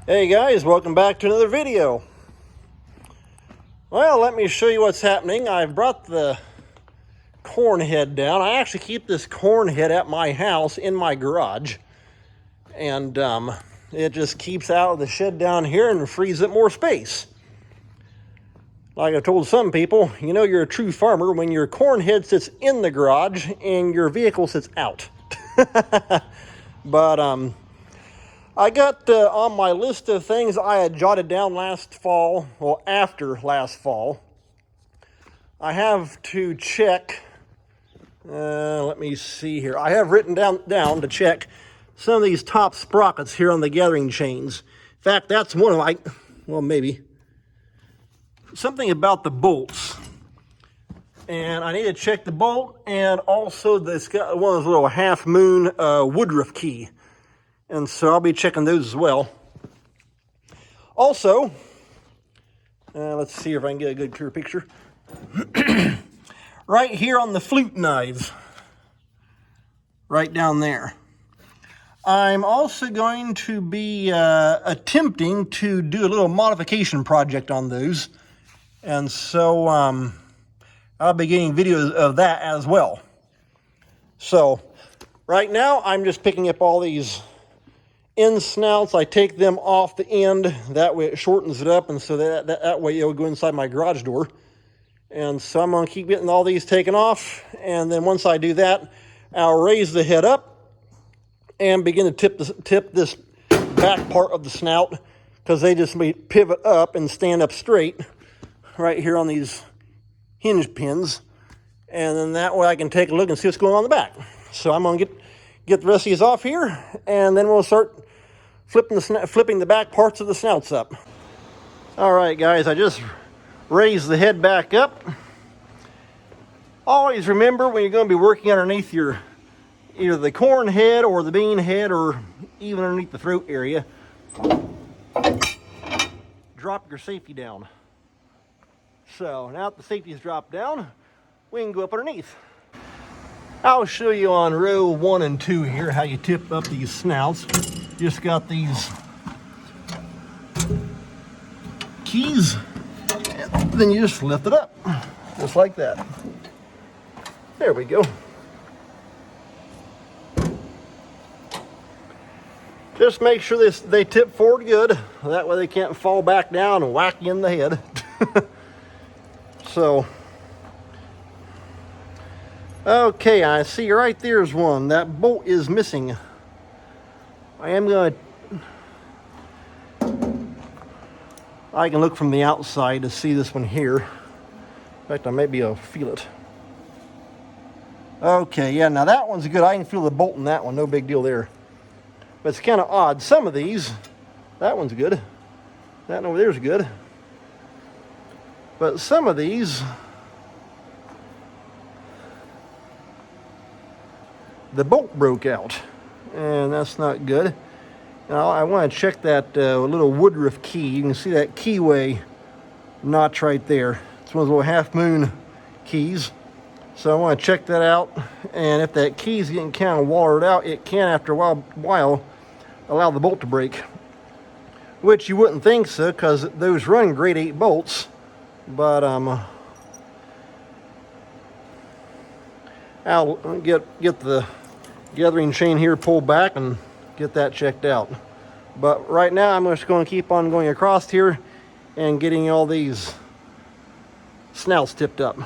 Hey guys, welcome back to another video. Well, let me show you what's happening. I've brought the corn head down. I actually keep this corn head at my house in my garage. And it just keeps out of the shed down here and frees up more space. Like I told some people, you know you're a true farmer when your corn head sits in the garage and your vehicle sits out. But I got on my list of things I had jotted down last fall, well, after last fall. I have to check, let me see here. I have written down to check some of these top sprockets here on the gathering chains. In fact, that's one of my, well, maybe, something about the bolts. And I need to check the bolt and also this got one of those little half moon woodruff key. And so I'll be checking those as well. Also, let's see if I can get a good clear picture. Right here on the flute knives, right down there. I'm also going to be attempting to do a little modification project on those. And so I'll be getting videos of that as well. So right now I'm just picking up all these end snouts. I take them off the end, that way it shortens it up, and so that way it'll go inside my garage door. And so I'm going to keep getting all these taken off, and then once I do that, I'll raise the head up and begin to tip this back part of the snout, because they just pivot up and stand up straight right here on these hinge pins, and then that way I can take a look and see what's going on in the back. So I'm going to get the rest of these off here, and then we'll start flipping the back parts of the snouts up. All right, guys, I just raised the head back up. Always remember when you're going to be working underneath your either the corn head or the bean head or even underneath the throat area, drop your safety down. So now that the safety is dropped down, we can go up underneath. I'll show you on row 1 and 2 here how you tip up these snouts. Just got these keys, and then you just lift it up, just like that. There we go. Just make sure they tip forward good, that way they can't fall back down and whack you in the head. So, okay, I see right there's one. That bolt is missing. I can look from the outside to see this one here. In fact, I may be able to feel it. Okay, yeah, now that one's good. I can feel the bolt in that one, no big deal there. But it's kind of odd. Some of these, that one's good. That one over there's good. But some of these, the bolt broke out, and that's not good. Now I want to check that little woodruff key. You can see that keyway notch right there. It's one of those little half moon keys. So I want to check that out, and if that key's getting kind of watered out, it can after a while allow the bolt to break. Which you wouldn't think so, because those run grade 8 bolts. But I'll get the gathering chain here pulled back and get that checked out. But right now I'm just going to keep on going across here and getting all these snouts tipped up.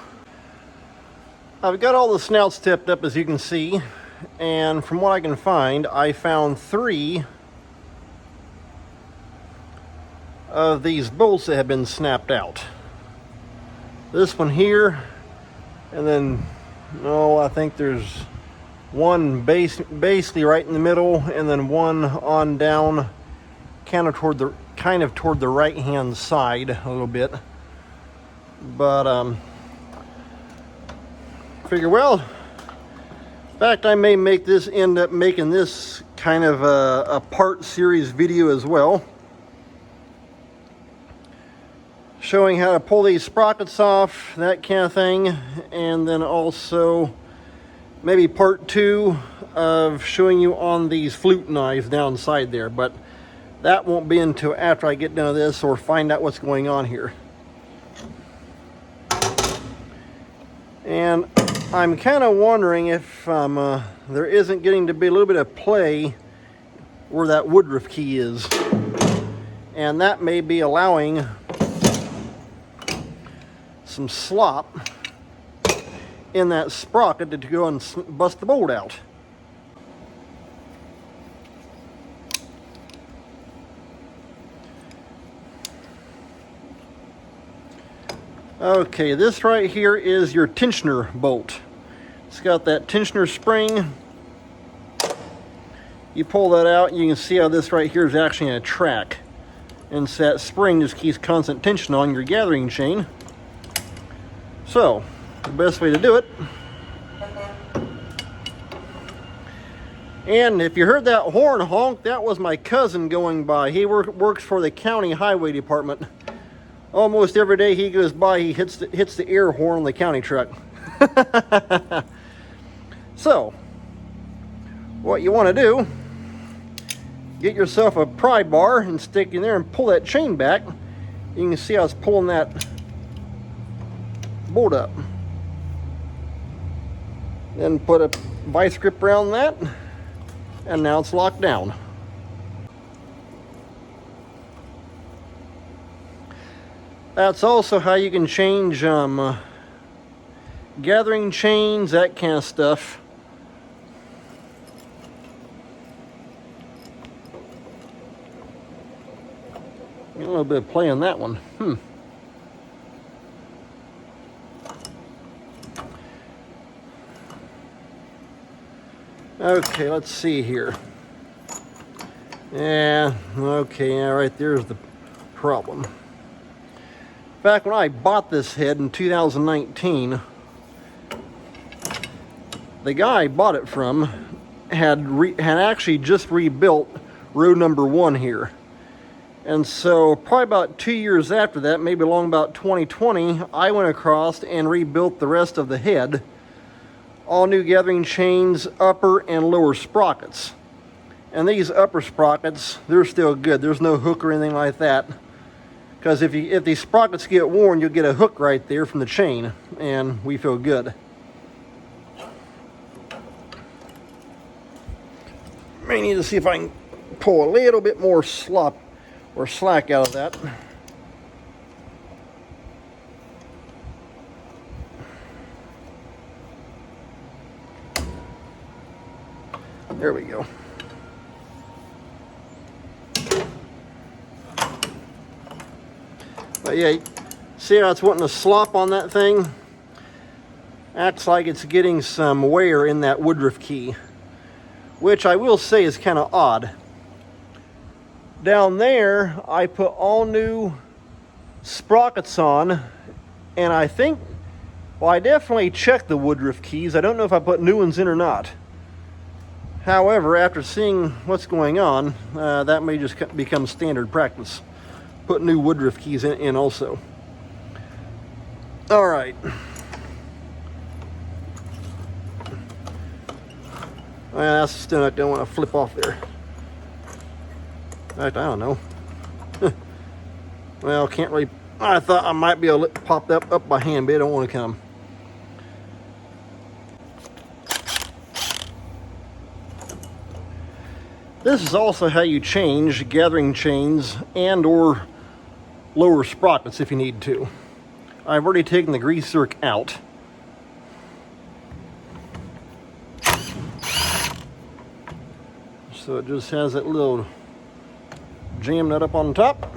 I've got all the snouts tipped up, as you can see, and from what I can find, I found 3 of these bolts that have been snapped out. This one here, and then I think there's one basically right in the middle, and then one on down kind of toward the right hand side a little bit. But figure, well, in fact, I may end up making this kind of a part series video as well, showing how to pull these sprockets off, that kind of thing, and then also maybe part 2 of showing you on these flute knives downside there. But That won't be until after I get done with this or find out what's going on here. And I'm kind of wondering if there isn't getting to be a little bit of play where that woodruff key is. And that may be allowing some slop in that sprocket to go and bust the bolt out. Okay, this right here is your tensioner bolt. It's got that tensioner spring. You pull that out and you can see how this right here is actually in a track. And so that spring just keeps constant tension on your gathering chain. So, the best way to do it. And if you heard that horn honk, that was my cousin going by. He works for the county highway department. Almost every day he goes by, he hits the air horn on the county truck. So, what you want to do, get yourself a pry bar and stick in there and pull that chain back. You can see how it's pulling that bolt up. Then put a vice grip around that, and now it's locked down. That's also how you can change gathering chains, that kind of stuff. A little bit of play on that one. Okay, let's see here. Yeah, okay, yeah, right there's the problem. Back when I bought this head in 2019, the guy I bought it from had actually just rebuilt row number 1 here. And so probably about 2 years after that, maybe along about 2020, I went across and rebuilt the rest of the head. All new gathering chains, upper and lower sprockets. And these upper sprockets, they're still good. There's no hook or anything like that. Because if these sprockets get worn, you'll get a hook right there from the chain, and we feel good. May need to see if I can pull a little bit more slop or slack out of that. There we go. But yeah, see how it's wanting to slop on that thing? Acts like it's getting some wear in that woodruff key, which I will say is kind of odd. Down there, I put all new sprockets on, and I think, well, I definitely checked the woodruff keys. I don't know if I put new ones in or not. However, after seeing what's going on, that may just become standard practice. Put new woodruff keys in also. All right. Well, that's still not going to want to flip off there. In fact, I don't know. Well, can't really. I thought I might be able to pop that up by hand, but I don't want to come. This is also how you change gathering chains and or lower sprockets if you need to. I've already taken the grease zerk out. So it just has that little jam nut up on top.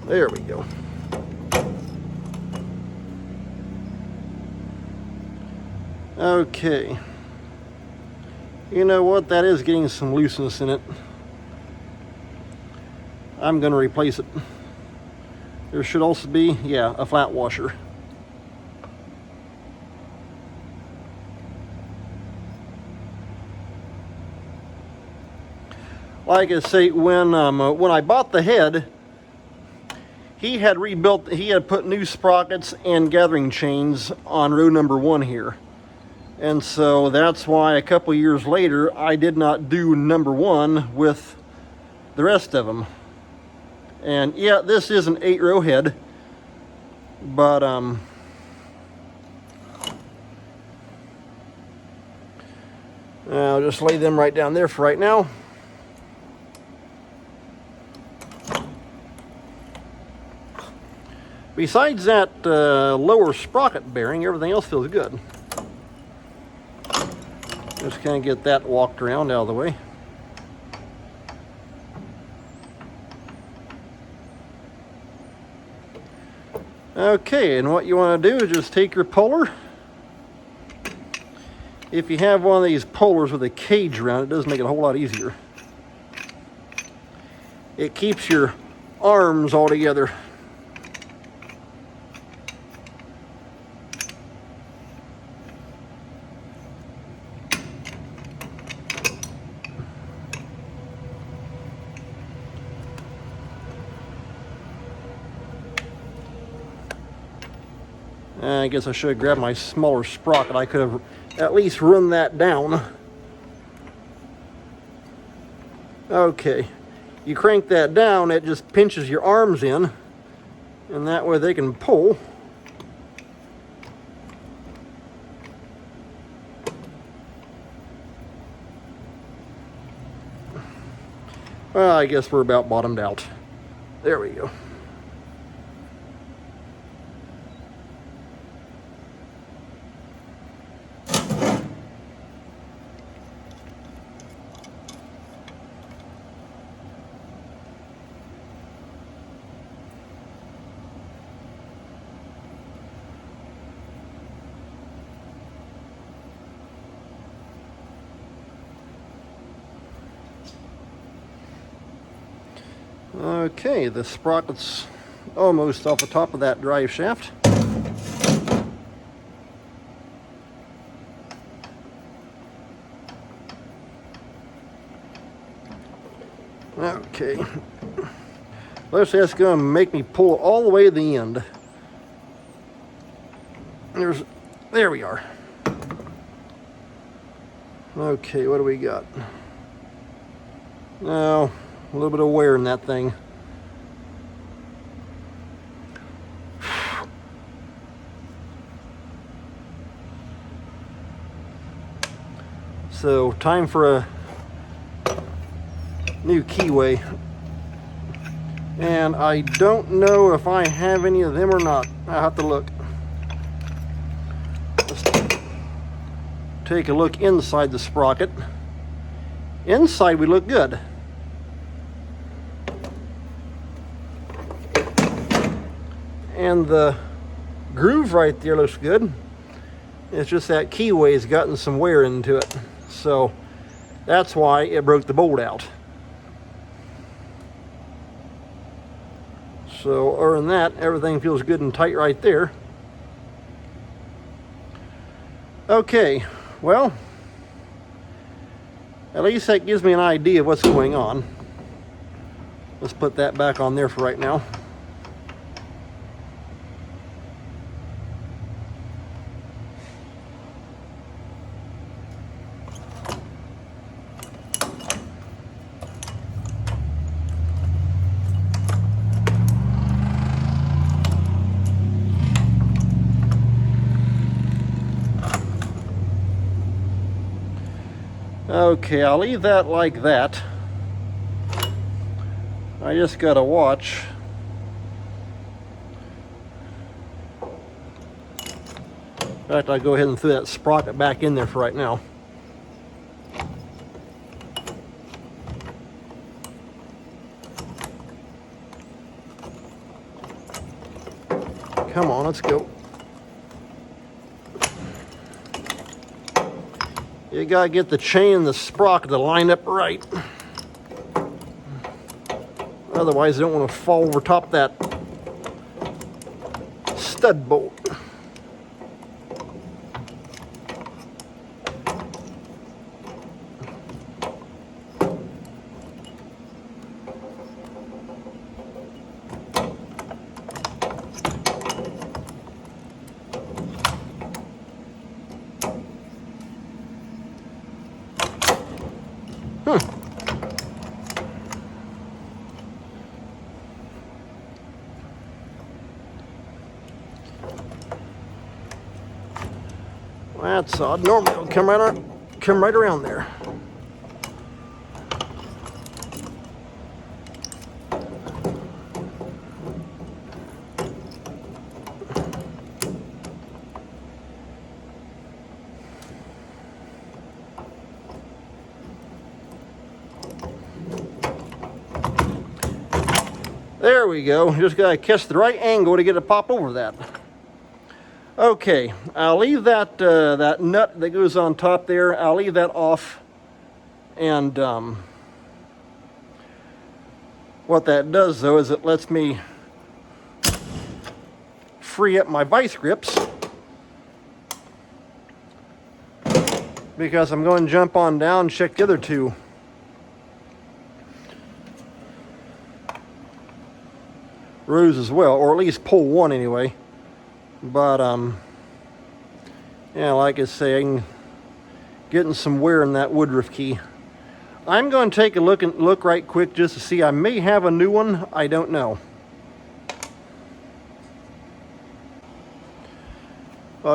There we go. Okay. You know what? That is getting some looseness in it. I'm going to replace it. There should also be, yeah, a flat washer. Like I say, when I bought the head, he had put new sprockets and gathering chains on row number 1 here. And so that's why a couple years later, I did not do number 1 with the rest of them. And yeah, this is an 8-row head, but I'll just lay them right down there for right now. Besides that lower sprocket bearing, everything else feels good. Just kind of get that walked around out of the way. Okay, and what you want to do is just take your puller. If you have one of these pullers with a cage around it, does make it a whole lot easier. It keeps your arms all together. I guess I should have grabbed my smaller sprocket. I could have at least run that down. Okay, you crank that down, it just pinches your arms in, and that way they can pull. Well, I guess we're about bottomed out. There we go. Okay, the sprocket's almost off the top of that drive shaft. Okay, let's just go and make me pull it all the way to the end. There we are. Okay, what do we got? Now, a little bit of wear in that thing. So, time for a new keyway. And I don't know if I have any of them or not. I'll have to look. Let's take a look inside the sprocket. Inside we look good. And the groove right there looks good. It's just that keyway's gotten some wear into it. So that's why it broke the bolt out. So other than that, everything feels good and tight right there. Okay, well, at least that gives me an idea of what's going on. Let's put that back on there for right now. Okay, I'll leave that like that. I just gotta watch. In fact, I'll go ahead and throw that sprocket back in there for right now. Come on, let's go. You gotta get the chain and the sprocket to line up right. Otherwise, you don't want to fall over top of that stud bolt. That's odd. Normally it'll come right around there. There we go. Just gotta catch the right angle to get it pop over that. Okay, I'll leave that that nut that goes on top there. I'll leave that off, and what that does though is it lets me free up my vice grips, because I'm going to jump on down and check the other two. Rows as well, or at least pull one anyway. But yeah, like I say, I'm getting some wear in that woodruff key. I'm going to take a look right quick just to see. I may have a new one. I don't know.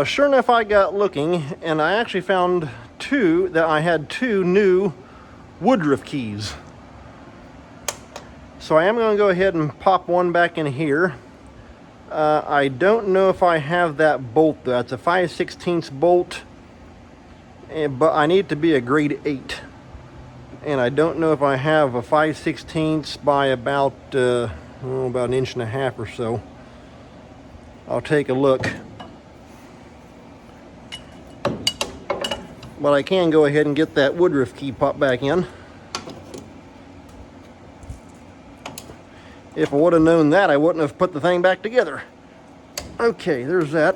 Sure enough, I got looking, and I actually found I had two new woodruff keys. So I am going to go ahead and pop one back in here. I don't know if I have that bolt though. It's a 5/16 bolt, but I need it to be a grade 8. And I don't know if I have a 5/16 by about an inch and a half or so. I'll take a look. But I can go ahead and get that woodruff key popped back in. If I would have known that, I wouldn't have put the thing back together. Okay, there's that.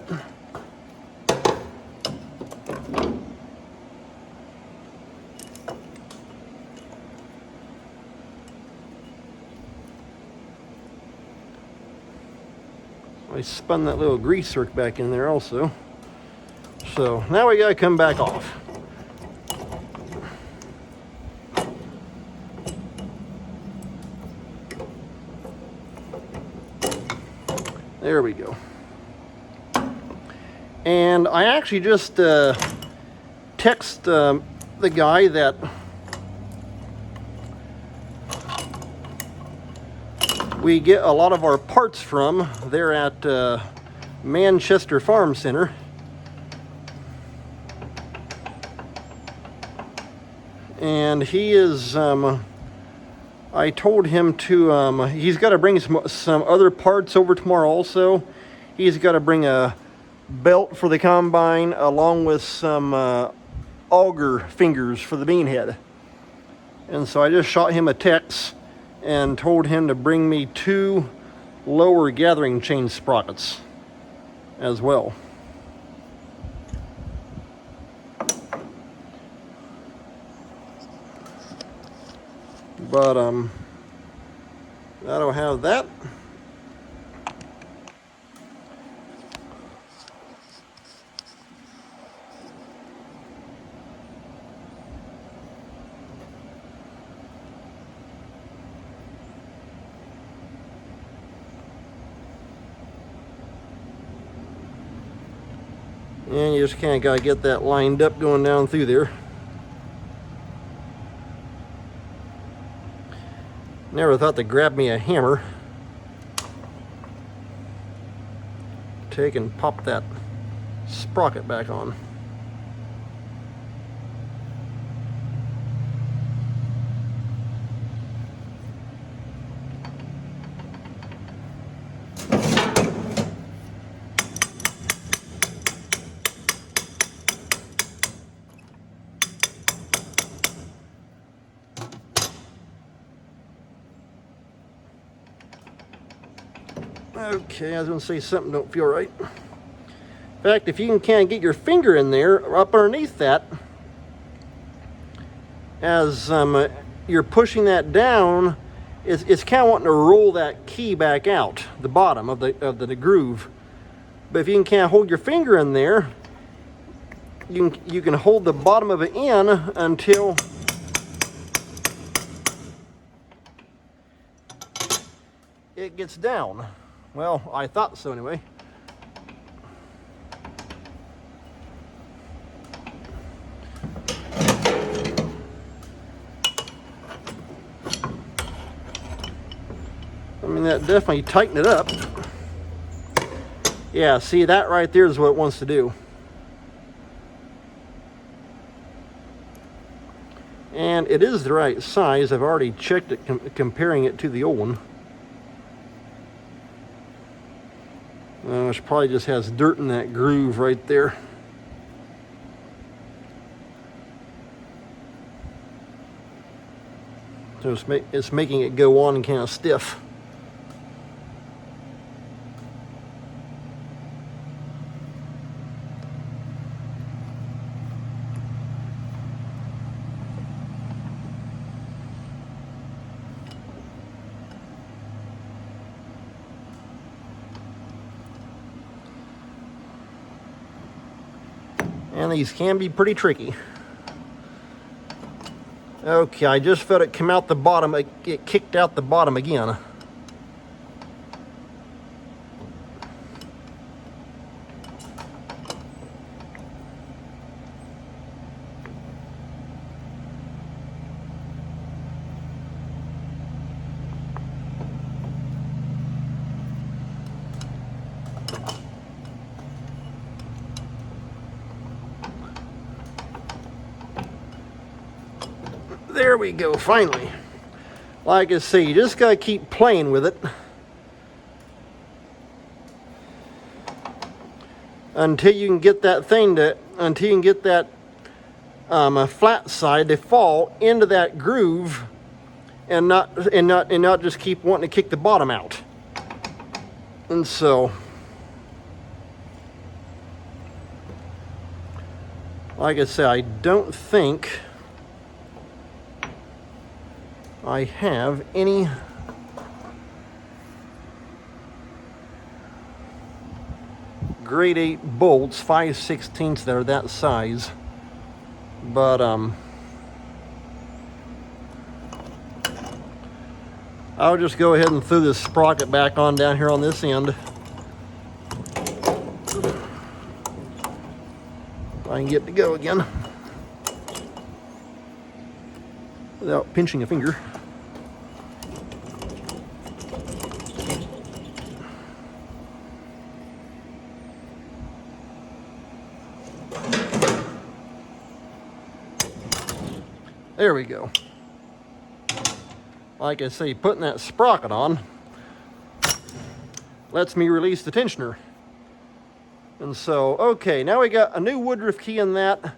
I spun that little grease circ back in there also. So now we gotta come back off. There we go. And I actually just text the guy that we get a lot of our parts from there at Manchester Farm Center. And he is I told him to, he's got to bring some other parts over tomorrow also. He's got to bring a belt for the combine along with some auger fingers for the bean head. And so I just shot him a text and told him to bring me 2 lower gathering chain sprockets as well. But I don't have that. And you just kind of got to get that lined up going down through there. Never thought to grab me a hammer, take and pop that sprocket back on. Okay, I was going to say something don't feel right. In fact, if you can get your finger in there, up underneath that, as you're pushing that down, it's kind of wanting to roll that key back out, the bottom of the groove. But if you can kind of hold your finger in there, you can hold the bottom of it in until gets down. Well, I thought so anyway. I mean, that definitely tightened it up. Yeah, see, that right there is what it wants to do. And it is the right size. I've already checked it, comparing it to the old one. It probably just has dirt in that groove right there. So it's making it go on kind of stiff. And these can be pretty tricky. Okay, I just felt it come out the bottom. It kicked out the bottom again. There we go, finally. Like I say, you just gotta keep playing with it until you can get that flat side to fall into that groove and not just keep wanting to kick the bottom out. And so, like I say, I don't think I have any grade 8 bolts, 5/16 that are that size, but I'll just go ahead and throw this sprocket back on down here on this end. If I can get to go again without pinching a finger. There we go. Like I say, putting that sprocket on lets me release the tensioner. And so, okay, now we got a new woodruff key in that,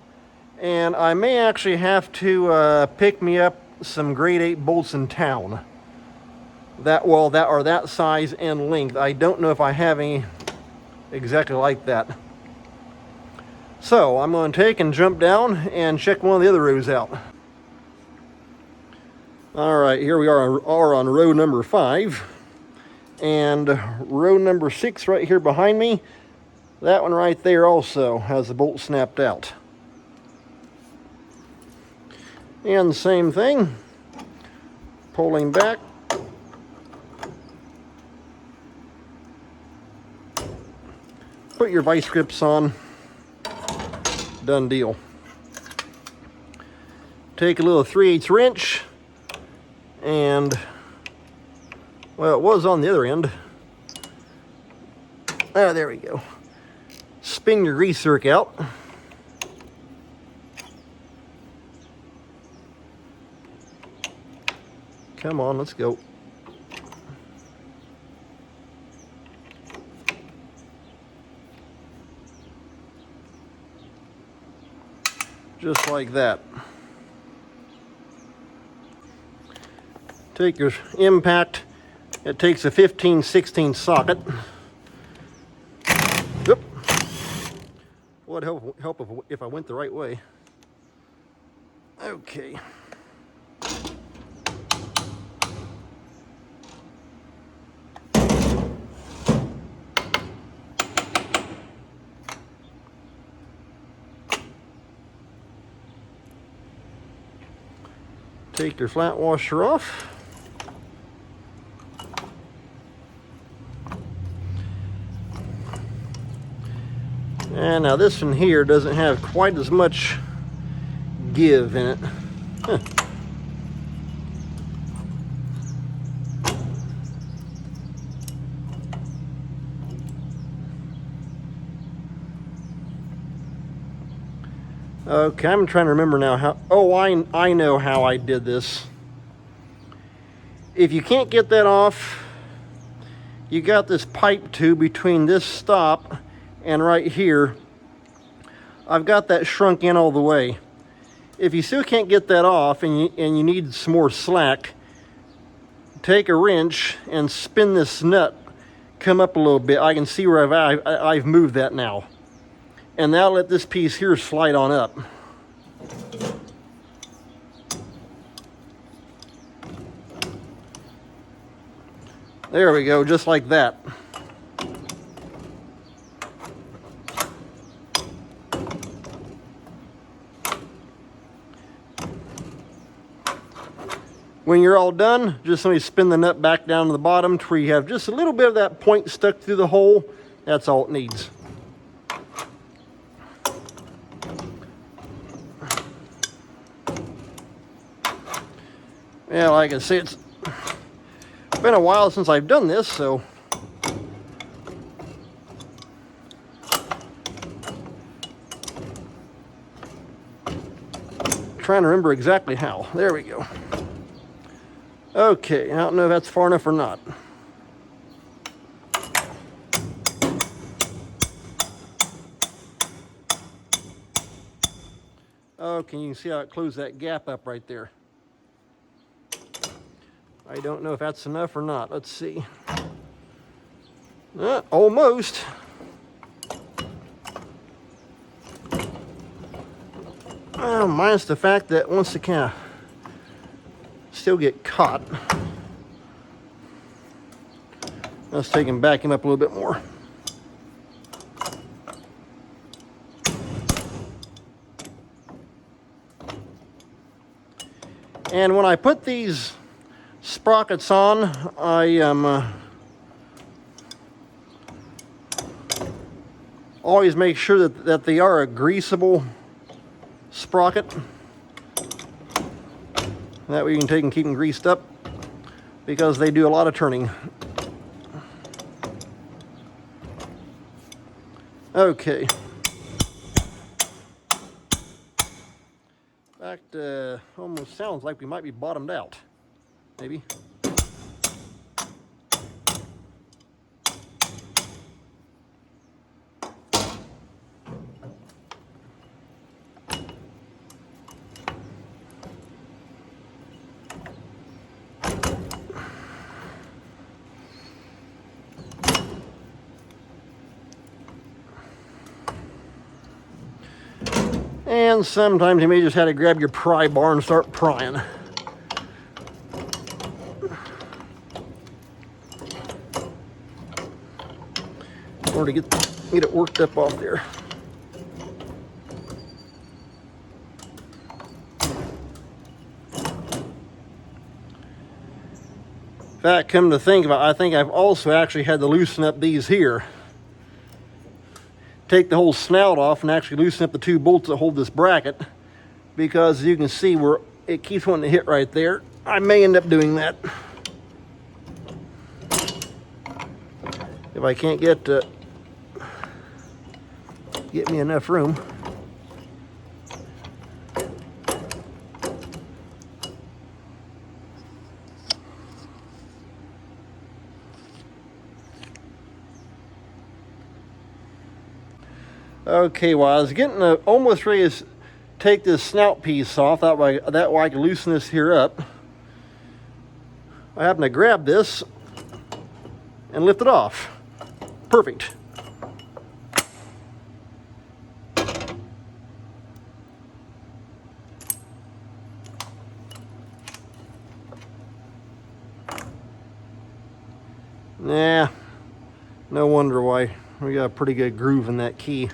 and I may actually have to pick me up some grade 8 bolts in town. That are that size and length. I don't know if I have any exactly like that. So I'm going to take and jump down and check one of the other rows out. All right, here we are on row number 5, and row number 6 right here behind me. That one right there also has the bolt snapped out. And the same thing, pulling back. Put your vice grips on. Done deal. Take a little 3/8 wrench and, well, it was on the other end. Ah, there we go. Spin your grease zerk out. Come on, let's go. Just like that. Take your impact. It takes a 15/16 socket. Oop. Would help if I went the right way. Okay. Take your flat washer off. And now this one here doesn't have quite as much give in it. Huh. Okay, I'm trying to remember now how. Oh, I know how I did this. If you can't get that off, you got this pipe tube between this stop and right here. I've got that shrunk in all the way. If you still can't get that off and you need some more slack, take a wrench and spin this nut, come up a little bit. I can see where I've moved that now. And now let this piece here slide on up. There we go, just like that. When you're all done, just let me spin the nut back down to the bottom to where you have just a little bit of that point stuck through the hole. That's all it needs. Yeah, like I say, it's been a while since I've done this, so trying to remember exactly how. There we go. Okay, I don't know if that's far enough or not. Okay, you can see how it closed that gap up right there. I don't know if that's enough or not. Let's see. Almost. Minus the fact that once it kind of still get caught. Let's take him, back him up a little bit more. And when I put these sprockets on, I always make sure that they are a greasable sprocket. That way you can take and keep them greased up, because they do a lot of turning. Okay. In fact, almost sounds like we might be bottomed out. Maybe. And sometimes you may just have to grab your pry bar and start prying. In order to get it worked up off there. In fact, come to think about it, I think I've also actually had to loosen up these here. Take the whole snout off and actually loosen up the two bolts that hold this bracket, because as you can see where it keeps wanting to hit right there. I may end up doing that if I can't get me enough room. Okay, well, I was getting almost ready to take this snout piece off. That way I can loosen this here up. I happen to grab this and lift it off. Perfect. Nah, no wonder why. We got a pretty good groove in that key.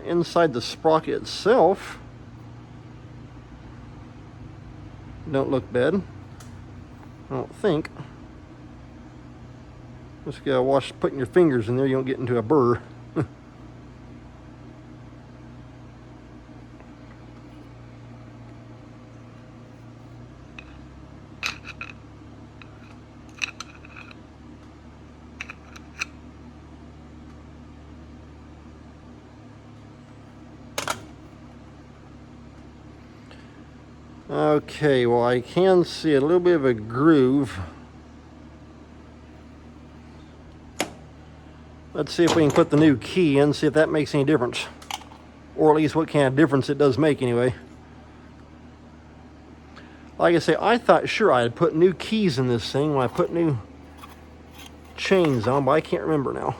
Inside the sprocket itself, don't look bad, I don't think. Just gotta watch putting your fingers in there, you don't get into a burr. Okay, well, I can see a little bit of a groove. Let's see if we can put the new key in, see if that makes any difference. Or at least what kind of difference it does make anyway. Like I say, I thought sure I had put new keys in this thing when I put new chains on, but I can't remember now.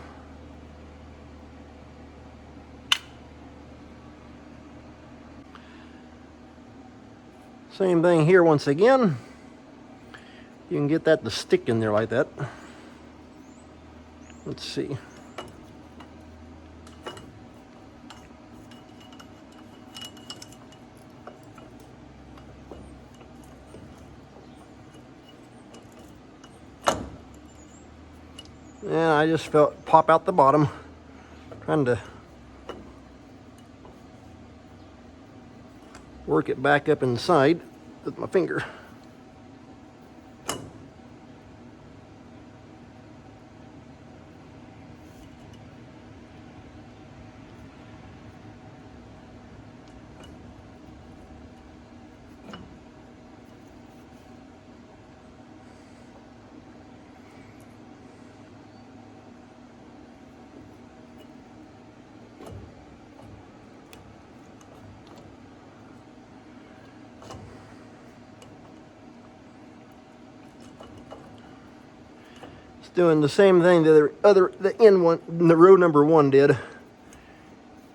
Same thing here once again. You can get that to stick in there like that. Let's see. And I just felt it pop out the bottom. Trying to work it back up inside with my finger. Doing the same thing the end one, the row number one did.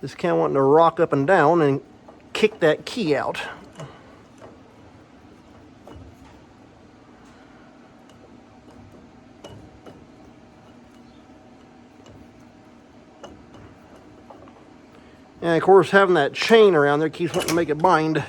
Just kind of wanting to rock up and down and kick that key out. And of course, having that chain around there keeps wanting to make it bind.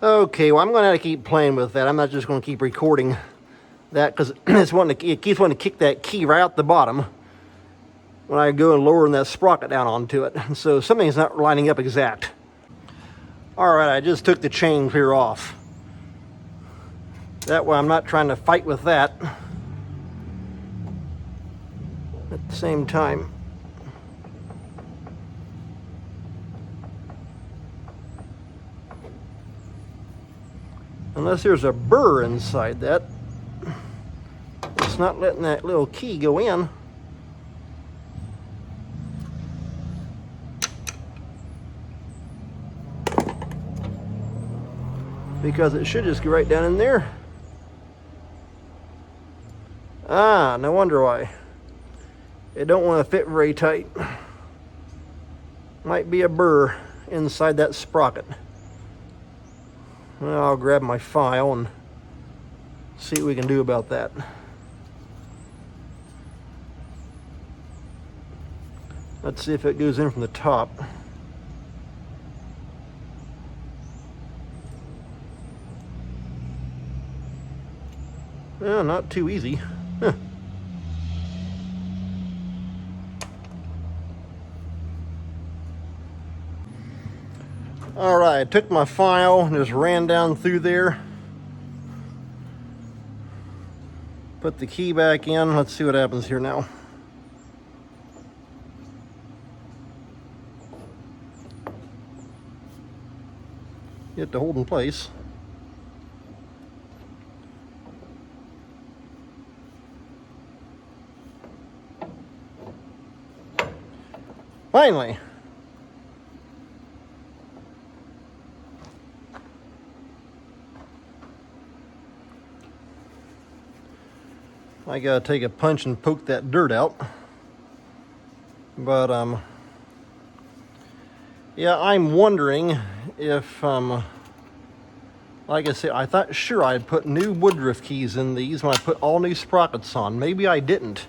Okay, well, I'm going to have to keep playing with that. I'm not just going to keep recording that because it keeps wanting to kick that key right out the bottom when I go and lowering that sprocket down onto it. So something's not lining up exact. All right, I just took the chain clear off. That way I'm not trying to fight with that at the same time. Unless there's a burr inside that, it's not letting that little key go in. Because it should just go right down in there. Ah, no wonder why. It don't want to fit very tight. Might be a burr inside that sprocket. Well, I'll grab my file and see what we can do about that. Let's see if it goes in from the top. Well, not too easy. Huh. All right, I took my file and just ran down through there. Put the key back in. Let's see what happens here now. Get to hold in place. Finally. I gotta take a punch and poke that dirt out. But yeah, I'm wondering if like I said, I thought sure I'd put new woodruff keys in these when I put all new sprockets on. Maybe I didn't.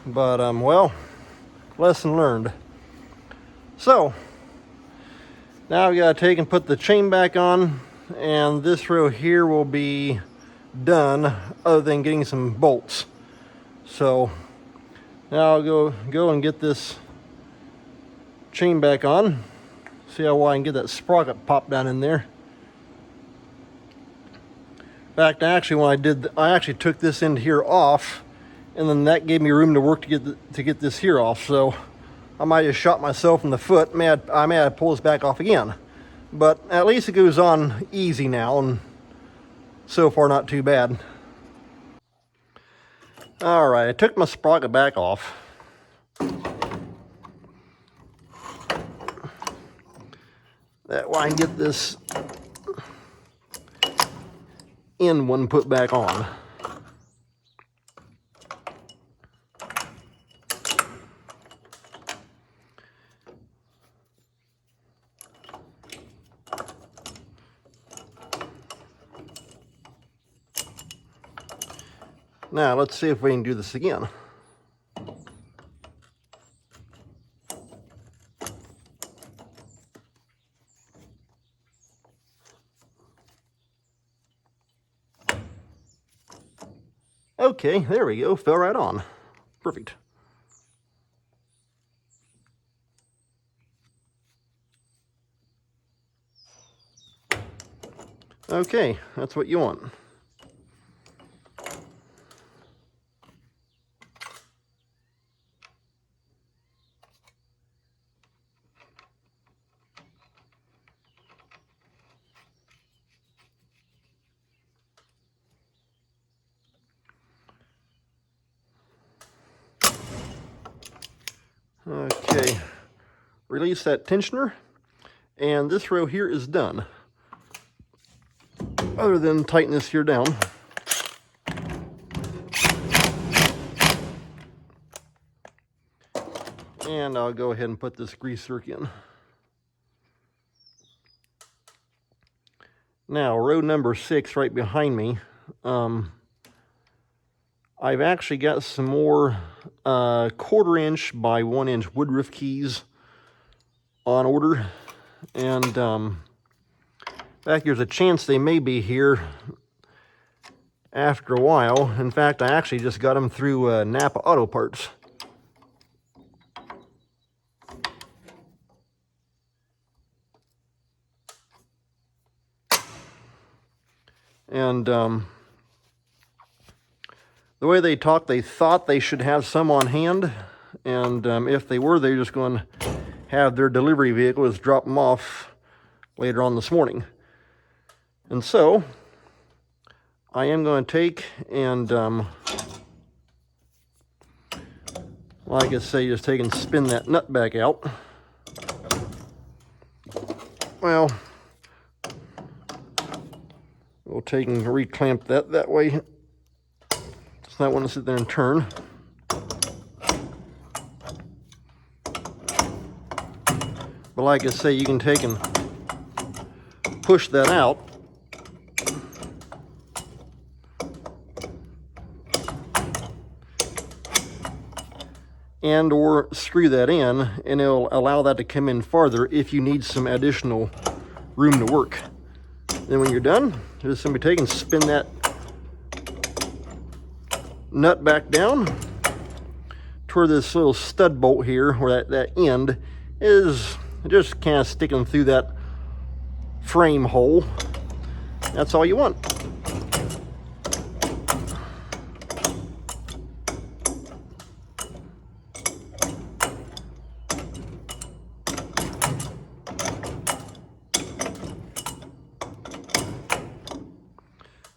But well, lesson learned. So now I've got to take and put the chain back on, and this row here will be done other than getting some bolts. So now I'll go and get this chain back on, see how well I can get that sprocket popped down in there. In fact, actually when I actually took this end here off, and then that gave me room to work to get this here off. So I might have shot myself in the foot. I may have to pull this back off again, but at least it goes on easy now, and so far not too bad. All right, I took my sprocket back off. That way I can get this end one put back on. Now let's see if we can do this again. Okay, there we go, fell right on. Perfect. Okay, that's what you want. Okay, release that tensioner, and this row here is done. Other than tighten this here down. And I'll go ahead and put this grease zerk in. Now, row number 6 right behind me. I've actually got some more 1/4 inch by 1 inch woodruff keys on order, and in fact there's a chance they may be here after a while. In fact, I actually just got them through Napa Auto Parts. And the way they talked, they thought they should have some on hand, and if they were, they're just going to have their delivery vehicle just drop them off later on this morning. And so I am going to take and like I say, just take and spin that nut back out. Well, we'll take and reclamp that way. I want to sit there and turn. But like I say, you can take and push that out. And or screw that in, and it'll allow that to come in farther if you need some additional room to work. Then when you're done, just simply take and spin that nut back down to where this little stud bolt here, where that end is just kind of sticking through that frame hole. That's all you want.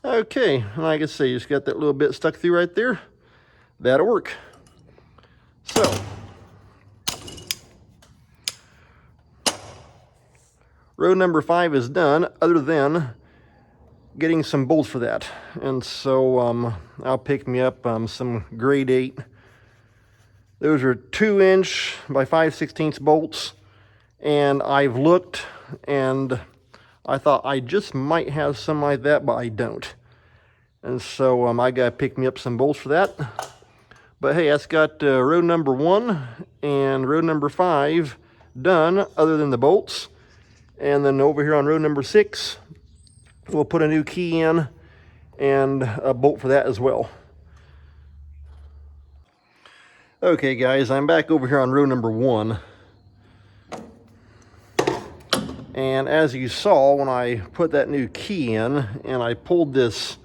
Okay, like I say, you just got that little bit stuck through right there. That'll work. So, row number 5 is done, other than getting some bolts for that. And so I'll pick me up some grade 8. Those are 2-inch by 5/16 bolts. And I've looked, and I thought I just might have some like that, but I don't. And so I got to pick me up some bolts for that. But hey, that's got row number 1 and row number 5 done, other than the bolts. And then over here on row number 6, we'll put a new key in and a bolt for that as well. Okay guys, I'm back over here on row number 1. And as you saw, when I put that new key in and I pulled this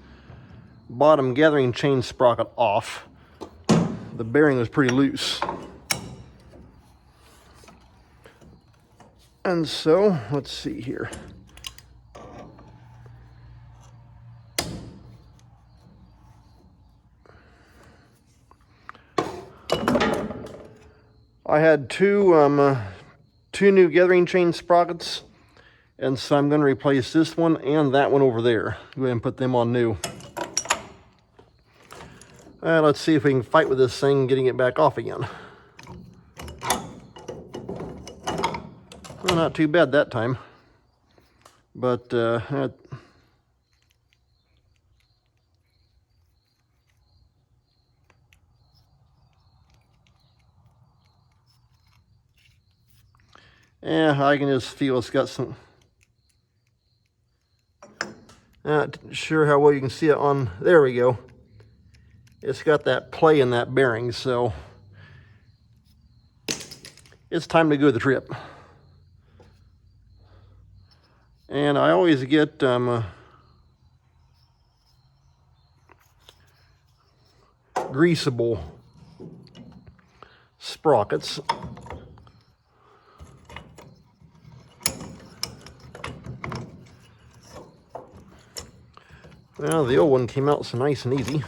bottom gathering chain sprocket off, the bearing was pretty loose. And so, let's see here. I had two new gathering chain sprockets, and so I'm going to replace this one and that one over there. Go ahead and put them on new. Let's see if we can fight with this thing, getting it back off again. Well, not too bad that time, but yeah, I can just feel it's got some. Not sure how well you can see it on. There we go. It's got that play in that bearing, so it's time to go the trip. And I always get greasable sprockets. Well, the old one came out so nice and easy.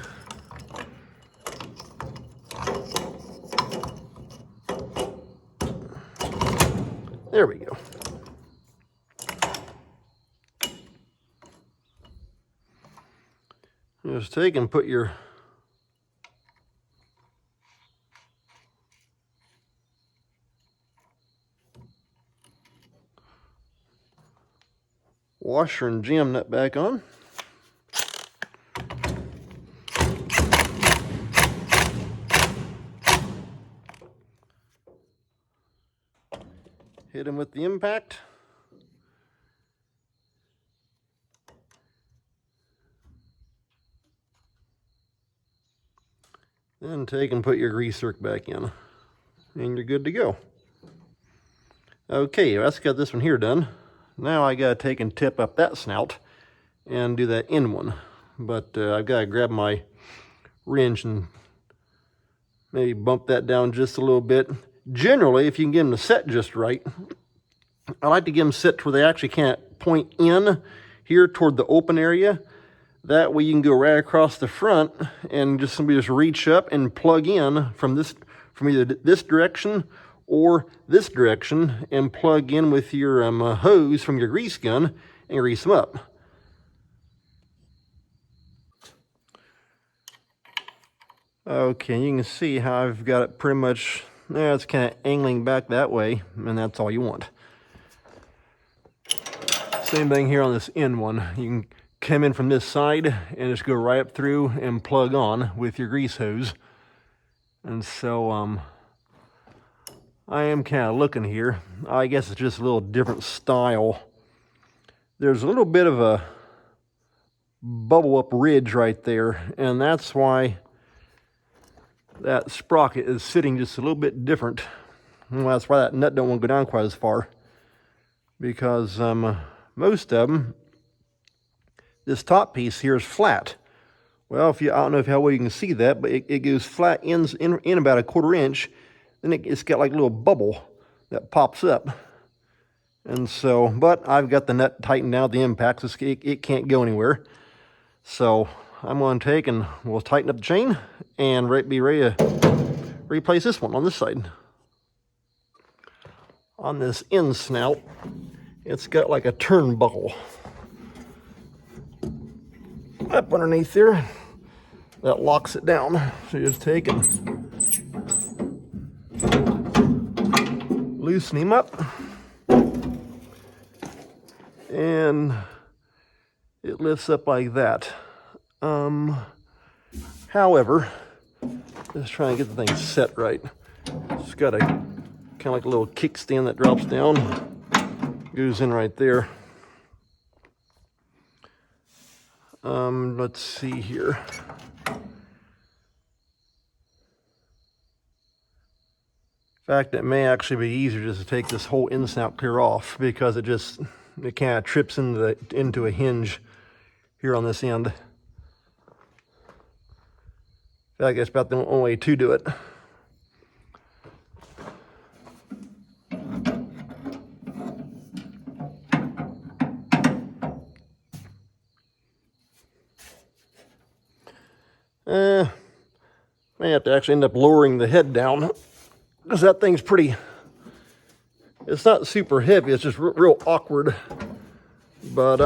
There we go. Just take and put your washer and jam nut back on. Hit him with the impact. Then take and put your grease zerk back in, and you're good to go. Okay, that's got this one here done. Now I gotta take and tip up that snout and do that end one. But I've gotta grab my wrench and maybe bump that down just a little bit. Generally, if you can get them to set just right, I like to get them set to where they actually can't point in here toward the open area. That way you can go right across the front and just simply just reach up and plug in from either this direction or this direction, and plug in with your hose from your grease gun and grease them up. Okay, you can see how I've got it pretty much. Yeah, it's kind of angling back that way, and that's all you want. Same thing here on this end one. You can come in from this side and just go right up through and plug on with your grease hose. And so I am kind of looking here. I guess it's just a little different style. There's a little bit of a bubble up ridge right there, and that's why that sprocket is sitting just a little bit different. Well, that's why that nut don't want to go down quite as far, because most of them, this top piece here is flat. Well, I don't know how well you can see that, but it goes flat ends in about a 1/4 inch. Then it's got like a little bubble that pops up. And so, but I've got the nut tightened down at the impact, so it can't go anywhere. So I'm going to take and we'll tighten up the chain and be ready to replace this one on this side. On this end snout, it's got like a turnbuckle up underneath there that locks it down. So you just take and loosen him up, and it lifts up like that. However, just trying to get the thing set right. It's got a kind of like a little kickstand that drops down, goes in right there. Let's see here. In fact, it may actually be easier just to take this whole end snout clear off, because it kind of trips into a hinge here on this end. In fact, that's about the only way to do it. May have to actually end up lowering the head down, because that thing's it's not super heavy, it's just real awkward. But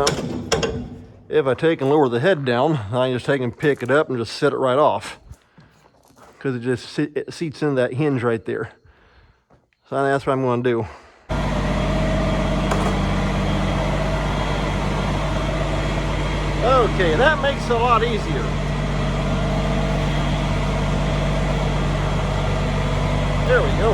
if I take and lower the head down, I can just take and pick it up and just set it right off, because it seats in that hinge right there. So that's what I'm going to do. Okay, that makes it a lot easier. There we go.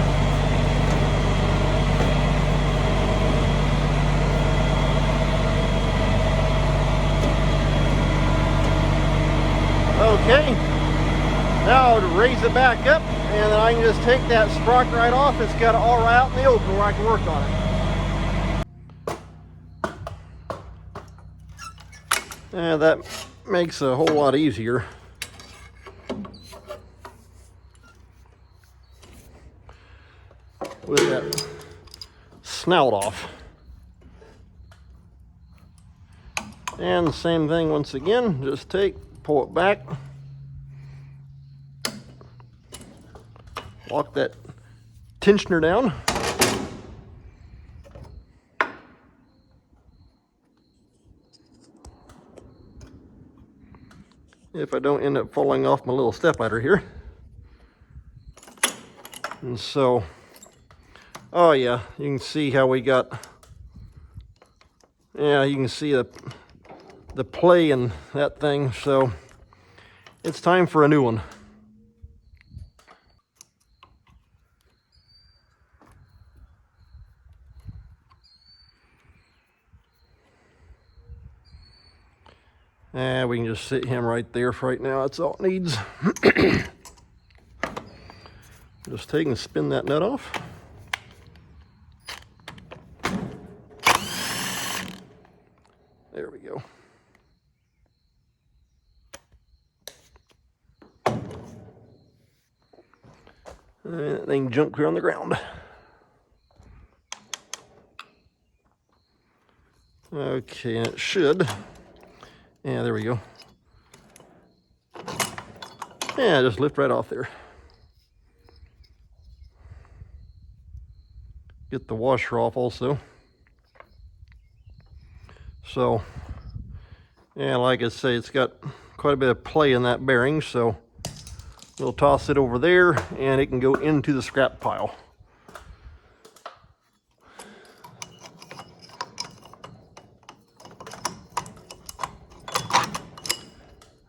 Okay, now to raise it back up, and then I can just take that sprocket right off. It's got it all right out in the open where I can work on it. And that makes it a whole lot easier. With that snout off. And the same thing once again, just pull it back, lock that tensioner down, if I don't end up falling off my little step ladder here. And so, oh yeah, you can see how we got, yeah, you can see the play in that thing. So it's time for a new one. And we can just sit him right there for right now. That's all it needs. Just take and spin that nut off. There we go. And that thing jumped clear on the ground. Okay, and it should. Yeah, there we go. Yeah, just lift right off there. Get the washer off also. So, yeah, like I say, it's got quite a bit of play in that bearing, so we'll toss it over there and it can go into the scrap pile.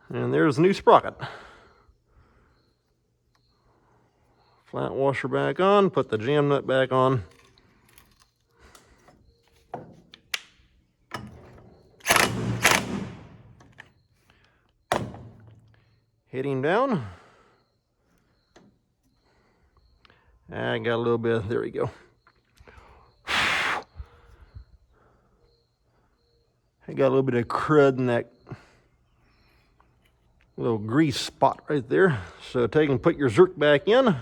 And there's the new sprocket. Flat washer back on, put the jam nut back on. Hit him down. I got a little bit, there we go. I got a little bit of crud in that little grease spot right there. So take and put your Zerk back in,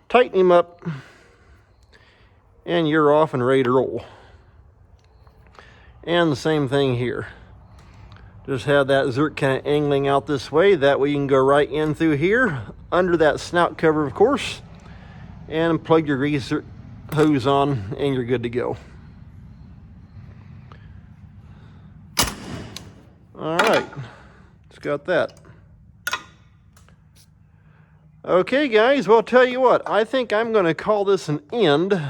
tighten him up, and you're off and ready to roll. And the same thing here. Just have that Zerk kind of angling out this way. That way you can go right in through here, under that snout cover, of course, and plug your grease hose on, and you're good to go. All right, it's got that. Okay, guys, well, tell you what, I think I'm going to call this an end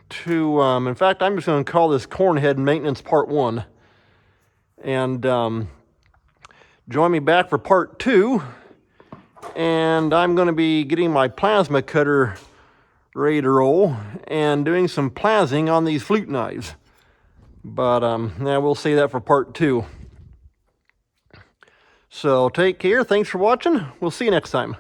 to, in fact, I'm just going to call this Cornhead Maintenance Part 1. And join me back for Part 2. And I'm going to be getting my plasma cutter ready to roll and doing some plasing on these flute knives. But yeah, we'll save that for Part 2. So take care. Thanks for watching. We'll see you next time.